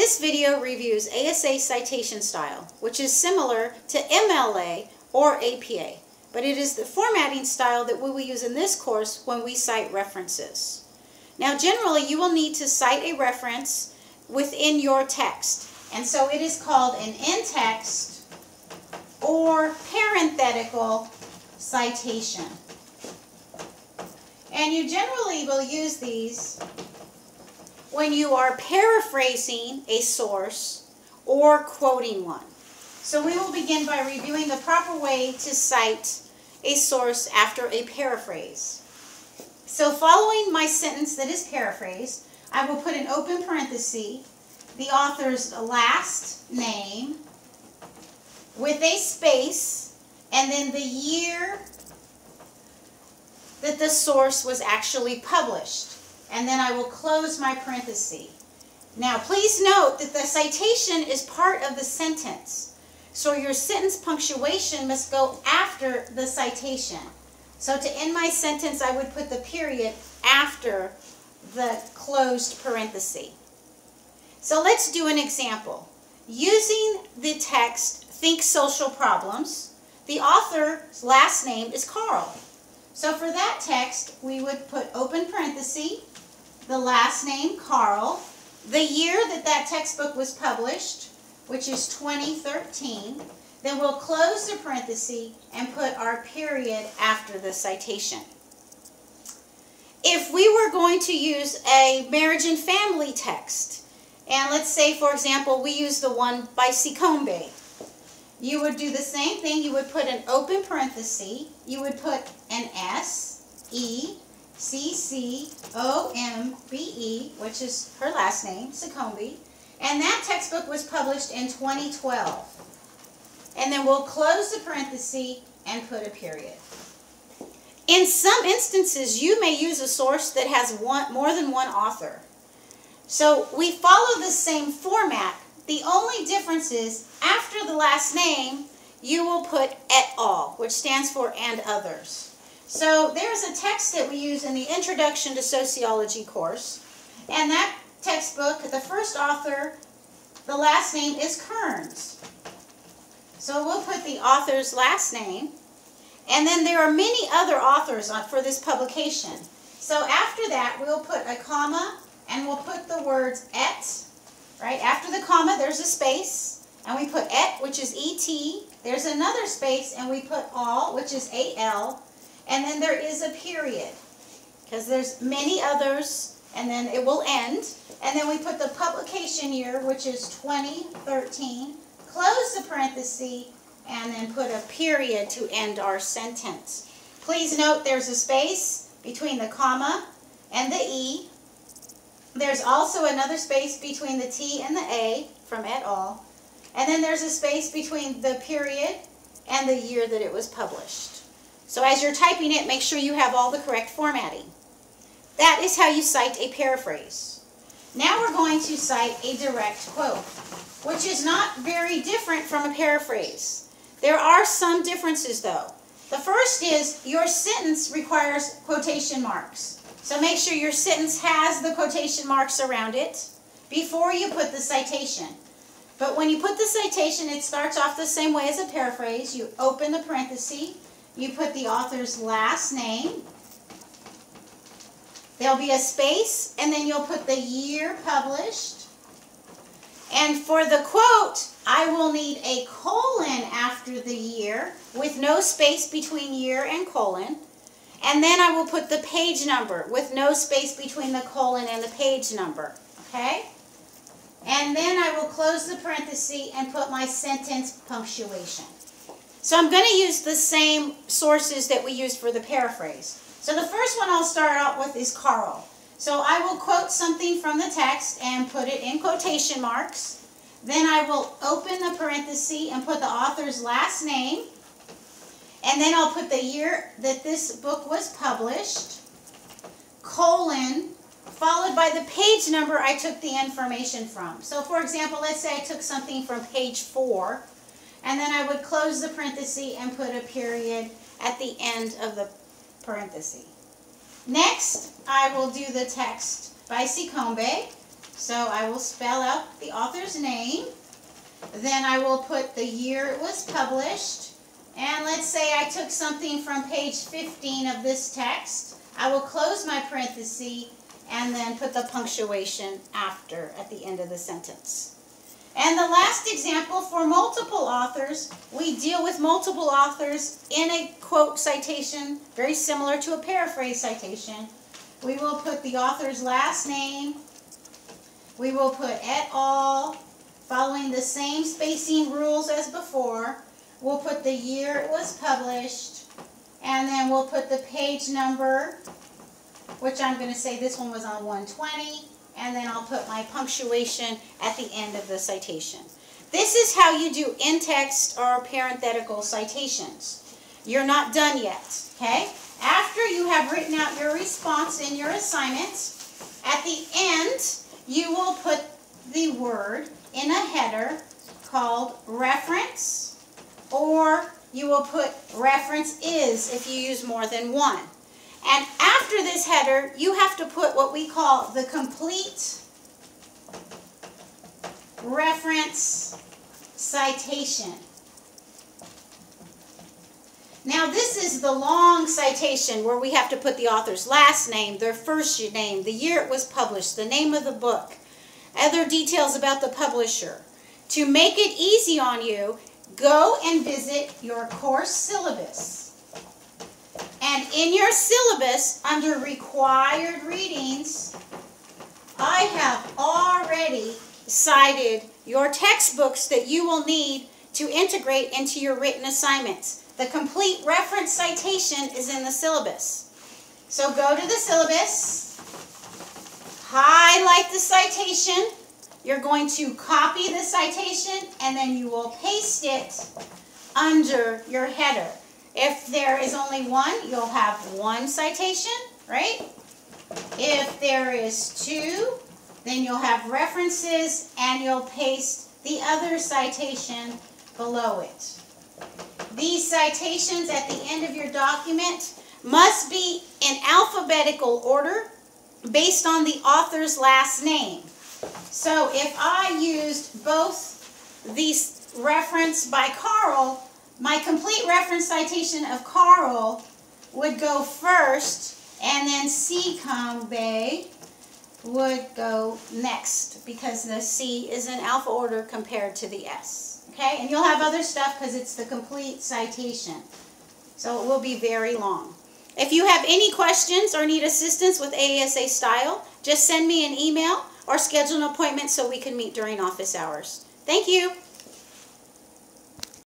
This video reviews ASA citation style, which is similar to MLA or APA, but it is the formatting style that we will use in this course when we cite references. Now, generally, you will need to cite a reference within your text, and so it is called an in-text or parenthetical citation. And you generally will use these when you are paraphrasing a source or quoting one. So we will begin by reviewing the proper way to cite a source after a paraphrase. So following my sentence that is paraphrased, I will put an open parenthesis, the author's last name, with a space, and then the year that the source was actually published. And then I will close my parenthesis. Now, please note that the citation is part of the sentence. So your sentence punctuation must go after the citation. So to end my sentence, I would put the period after the closed parenthesis. So let's do an example. Using the text, Think Social Problems, the author's last name is Carl. So for that text, we would put open parenthesis, the last name, Carl, the year that that textbook was published, which is 2013. Then we'll close the parenthesis and put our period after the citation. If we were going to use a marriage and family text, and let's say, for example, we use the one by Cicombe, you would do the same thing. You would put an open parenthesis. You would put an S-E-C-C-O-M-B-E, which is her last name, Cicombe. And that textbook was published in 2012. And then we'll close the parenthesis and put a period. In some instances, you may use a source that has more than one author. So we follow the same format. The only difference is after the last name, you will put et al., which stands for and others. So there's a text that we use in the Introduction to Sociology course, and that textbook, the first author, the last name is Kearns. So we'll put the author's last name, and then there are many other authors for this publication. So after that, we'll put a comma, and we'll put the words et. Right after the comma, there's a space, and we put et, which is et. There's another space, and we put al, which is al, and then there is a period, because there's many others, and then it will end. And then we put the publication year, which is 2013, close the parenthesis, and then put a period to end our sentence. Please note there's a space between the comma and the e. There's also another space between the T and the A from et al. And then there's a space between the period and the year that it was published. So as you're typing it, make sure you have all the correct formatting. That is how you cite a paraphrase. Now we're going to cite a direct quote, which is not very different from a paraphrase. There are some differences though. The first is your sentence requires quotation marks. So make sure your sentence has the quotation marks around it before you put the citation. But when you put the citation, it starts off the same way as a paraphrase. You open the parenthesis, you put the author's last name, there'll be a space, and then you'll put the year published. And for the quote, I will need a colon after the year with no space between year and colon. And then I will put the page number with no space between the colon and the page number, okay? And then I will close the parenthesis and put my sentence punctuation. So I'm going to use the same sources that we used for the paraphrase. So the first one I'll start out with is Carl. So I will quote something from the text and put it in quotation marks. Then I will open the parenthesis and put the author's last name. And then I'll put the year that this book was published, colon, followed by the page number I took the information from. So for example, let's say I took something from page 4, and then I would close the parenthesis and put a period at the end of the parenthesis. Next, I will do the text by Cicombe. So I will spell out the author's name. Then I will put the year it was published. And let's say I took something from page 15 of this text. I will close my parenthesis and then put the punctuation after at the end of the sentence. And the last example for multiple authors, we deal with multiple authors in a quote citation, very similar to a paraphrase citation. We will put the author's last name. We will put et al., following the same spacing rules as before. We'll put the year it was published, and then we'll put the page number, which I'm going to say this one was on 120, and then I'll put my punctuation at the end of the citation. This is how you do in-text or parenthetical citations. You're not done yet, okay? After you have written out your response in your assignment, at the end, you will put the word in a header called reference, or you will put reference is if you use more than one. And after this header, you have to put what we call the complete reference citation. Now this is the long citation where we have to put the author's last name, their first name, the year it was published, the name of the book, other details about the publisher. To make it easy on you, go and visit your course syllabus. And in your syllabus, under required readings, I have already cited your textbooks that you will need to integrate into your written assignments. The complete reference citation is in the syllabus. So go to the syllabus, highlight the citation. You're going to copy the citation, and then you will paste it under your header. If there is only one, you'll have one citation, right? If there is two, then you'll have references, and you'll paste the other citation below it. These citations at the end of your document must be in alphabetical order based on the author's last name. So if I used both these reference by Carl, my complete reference citation of Carl would go first, and then Cicombe would go next, because the C is in alpha order compared to the S. Okay, and you'll have other stuff because it's the complete citation. So it will be very long. If you have any questions or need assistance with ASA Style, just send me an email or schedule an appointment so we can meet during office hours. Thank you.